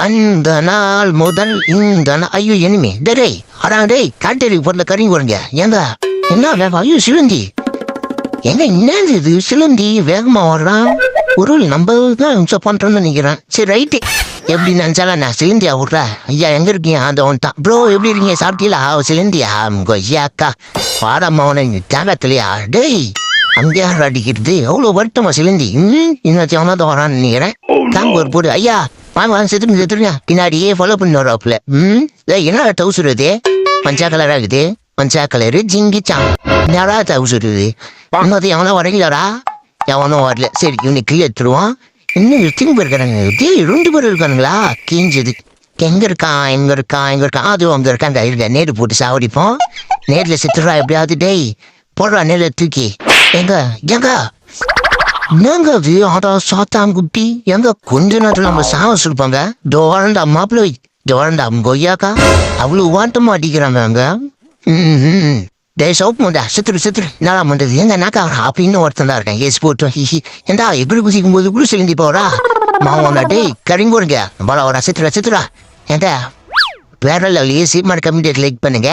அந்த நாள் முதல் ஐயோ இனிமே டேய் அடா டேய் காட்டேரிக்கு போறல கறி போறீங்க ஏங்க என்ன வேகம் ஐயோ சிலந்தி எங்க என்னது இது சிலந்தி வேகமா ஓடுறான் ஒரு நம்ம தான் இம்சம் பண்றோம்னு நினைக்கிறேன் சரி ரைட்டு எப்படி நினைச்சாலும் நான் சிலந்தியா விட்றேன் ஐயா எங்க இருக்கீங்க அந்த ஒன் தான் ப்ரோ எப்படி இருக்கீங்க சாப்பிட்டீங்களா சிலந்தியா ஐயா அக்கா பாடம்மா உன தேங்கத்திலையா டேய் அங்கேயா அடிக்கிறது எவ்வளோ வருத்தமா சிலந்தி இன்னொருத்தி அவனாதான் வரான்னு நினைக்கிறேன் தாங்க ஒரு போடு ஐயா வாங்க செத்துருங்க பின்னாடியே ஃபாலோ பண்ணி வராப்புல என்ன டவுசுறது பஞ்சா கலரா இருக்குது பஞ்சா கலரு ஜிங்கிச்சான் நேரா டவுசுறது இன்னொரு எவனா வரீங்களாடா எவனும் வரல சரி இவனை கீழே எடுத்துருவான் இன்னும் எத்தனை பேர் இருக்காங்க டேய் 2 பேர் இருக்கானுங்களா கீஞ்சது எங்க இருக்கான் அதுவும் அங்க இருக்காங்க இருக்க நேரு போட்டு சாவடிப்போம் நேர்ல செத்துறா எப்படியாவது டேய் போடுறா நேர்ல தூக்கி எங்க என்னங்க அது ஆடா சாத்தாங்குட்டி எங்க கொஞ்ச நேரத்துல நம்ம சாவஸ் இருப்பாங்க டோரண்டா மாப்பிள்ளை டோரண்டா கொய்யாக்கா அவ்வளவு வாட்டமா அடிக்கிறாங்க அங்க டேய் சோப்புண்டா சித்துரு என்னடா பண்றது எங்க நாக்கா அப்படின்னு ஒருத்தன் தான் இருக்கேன் ஏசி போட்டோம் ஏண்டா எப்படி குசிக்கும் போது குளு சிலிந்தி போறா மாவனா டேய் கரிங்கோருங்க பல வரா சித்துரா ஏண்டா வேற லெவல் ஏசி மாதிரி கம்யூனிட்டி லைக் பண்ணுங்க